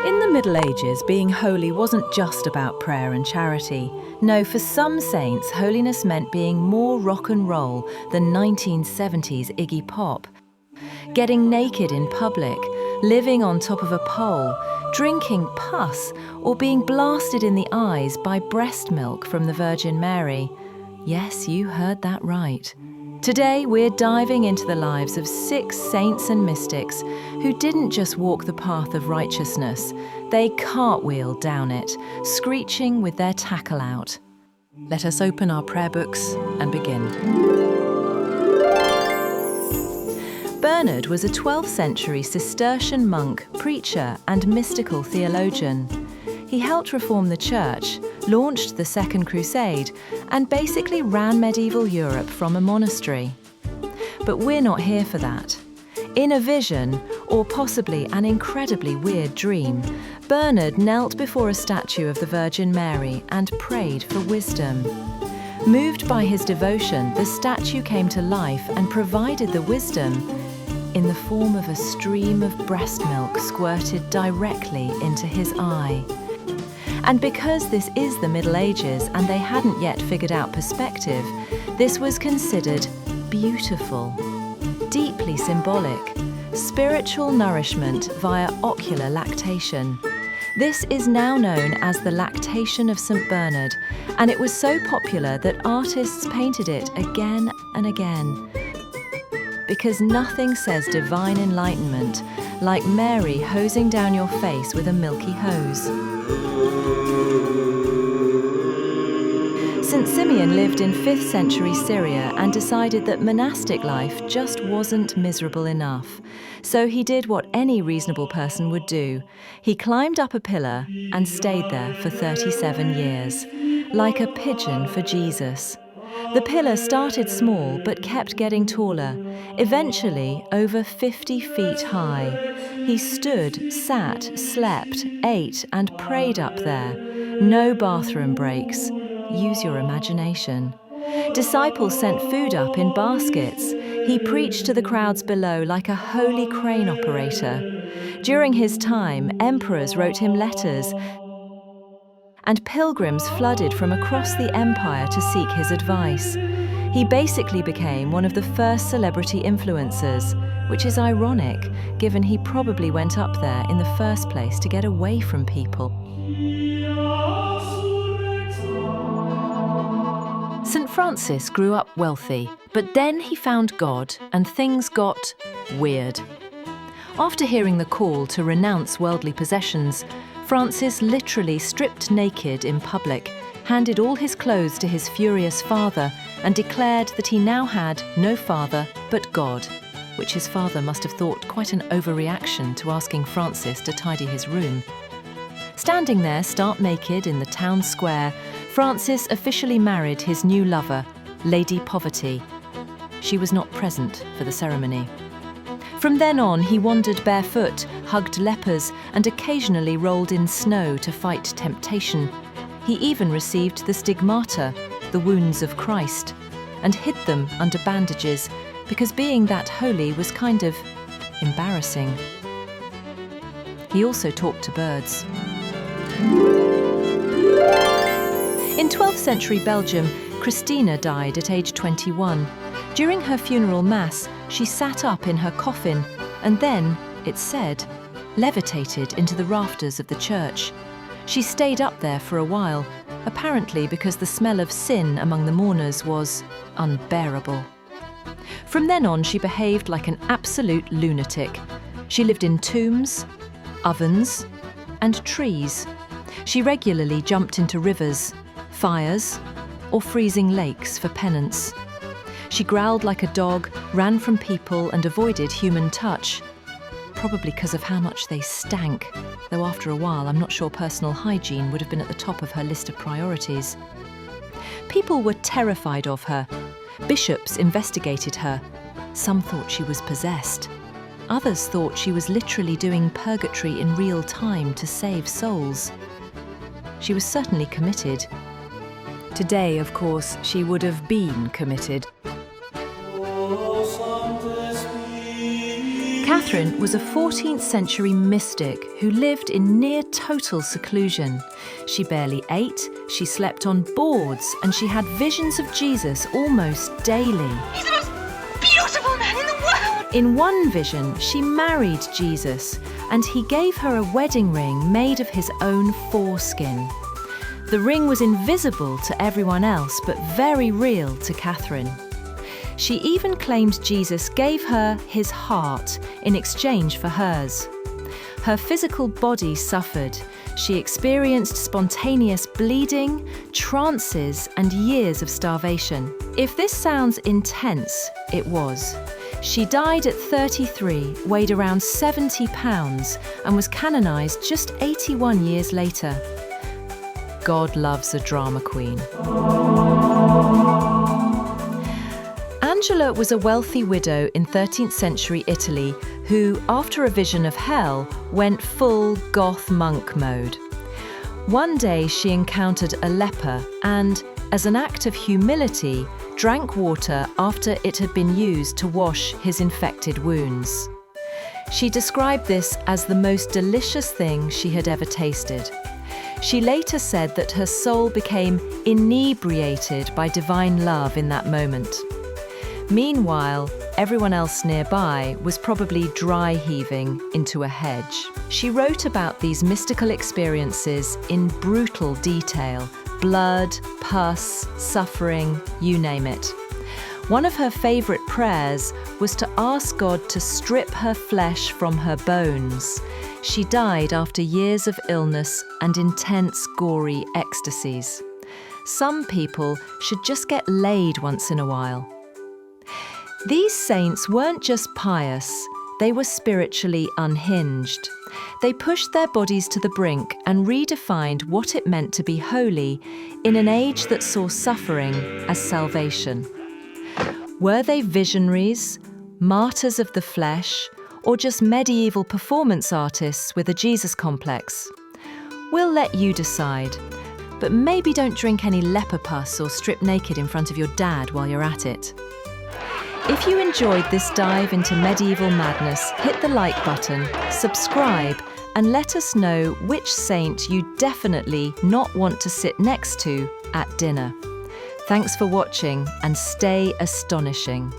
In the Middle Ages, being holy wasn't just about prayer and charity. No, for some saints, holiness meant being more rock and roll than 1970s Iggy Pop. Getting naked in public, living on top of a pole, drinking pus, or being blasted in the eyes by breast milk from the Virgin Mary. Yes, you heard that right. Today, we're diving into the lives of 6 saints and mystics who didn't just walk the path of righteousness, they cartwheeled down it, screeching with their tackle out. Let us open our prayer books and begin. Bernard was a 12th century Cistercian monk, preacher, and mystical theologian. He helped reform the church, launched the Second Crusade, and basically ran medieval Europe from a monastery. But we're not here for that. In a vision, or possibly an incredibly weird dream, Bernard knelt before a statue of the Virgin Mary and prayed for wisdom. Moved by his devotion, the statue came to life and provided the wisdom in the form of a stream of breast milk squirted directly into his eye. And because this is the Middle Ages and they hadn't yet figured out perspective, this was considered beautiful, deeply symbolic, spiritual nourishment via ocular lactation. This is now known as the lactation of St. Bernard, and it was so popular that artists painted it again and again. Because nothing says divine enlightenment like Mary hosing down your face with a milky hose. St. Simeon lived in 5th century Syria and decided that monastic life just wasn't miserable enough. So he did what any reasonable person would do. He climbed up a pillar and stayed there for 37 years, like a pigeon for Jesus. The pillar started small but kept getting taller, eventually over 50 feet high. He stood, sat, slept, ate and prayed up there. No bathroom breaks. Use your imagination. Disciples sent food up in baskets. He preached to the crowds below like a holy crane operator. During his time, emperors wrote him letters, and pilgrims flooded from across the empire to seek his advice. He basically became one of the first celebrity influencers, which is ironic, given he probably went up there in the first place to get away from people. St. Francis grew up wealthy, but then he found God and things got weird. After hearing the call to renounce worldly possessions, Francis literally stripped naked in public, handed all his clothes to his furious father, and declared that he now had no father but God, which his father must have thought quite an overreaction to asking Francis to tidy his room. Standing there stark naked in the town square, Francis officially married his new lover, Lady Poverty. She was not present for the ceremony. From then on, he wandered barefoot, hugged lepers, and occasionally rolled in snow to fight temptation. He even received the stigmata, the wounds of Christ, and hid them under bandages because being that holy was kind of embarrassing. He also talked to birds. In 12th century Belgium, Christina died at age 21. During her funeral mass, she sat up in her coffin and then, it's said, levitated into the rafters of the church. She stayed up there for a while, apparently because the smell of sin among the mourners was unbearable. From then on, she behaved like an absolute lunatic. She lived in tombs, ovens, and trees. She regularly jumped into rivers, fires, or freezing lakes for penance. She growled like a dog, ran from people and avoided human touch. Probably because of how much they stank, though after a while I'm not sure personal hygiene would have been at the top of her list of priorities. People were terrified of her. Bishops investigated her. Some thought she was possessed. Others thought she was literally doing purgatory in real time to save souls. She was certainly committed. Today, of course, she would have been committed. Catherine was a 14th century mystic who lived in near total seclusion. She barely ate, she slept on boards, and she had visions of Jesus almost daily. He's the most beautiful man in the world! In one vision, she married Jesus, and he gave her a wedding ring made of his own foreskin. The ring was invisible to everyone else, but very real to Catherine. She even claimed Jesus gave her his heart in exchange for hers. Her physical body suffered. She experienced spontaneous bleeding, trances, and years of starvation. If this sounds intense, it was. She died at 33, weighed around 70 pounds, and was canonized just 81 years later. God loves a drama queen. Angela was a wealthy widow in 13th century Italy who, after a vision of hell, went full goth monk mode. One day she encountered a leper and, as an act of humility, drank water after it had been used to wash his infected wounds. She described this as the most delicious thing she had ever tasted. She later said that her soul became inebriated by divine love in that moment. Meanwhile, everyone else nearby was probably dry heaving into a hedge. She wrote about these mystical experiences in brutal detail: blood, pus, suffering, you name it. One of her favourite prayers was to ask God to strip her flesh from her bones. She died after years of illness and intense, gory ecstasies. Some people should just get laid once in a while. These saints weren't just pious, they were spiritually unhinged. They pushed their bodies to the brink and redefined what it meant to be holy in an age that saw suffering as salvation. Were they visionaries, martyrs of the flesh, or just medieval performance artists with a Jesus complex? We'll let you decide, but maybe don't drink any leper pus or strip naked in front of your dad while you're at it. If you enjoyed this dive into medieval madness, hit the like button, subscribe, and let us know which saint you definitely not want to sit next to at dinner. Thanks for watching, and stay astonishing.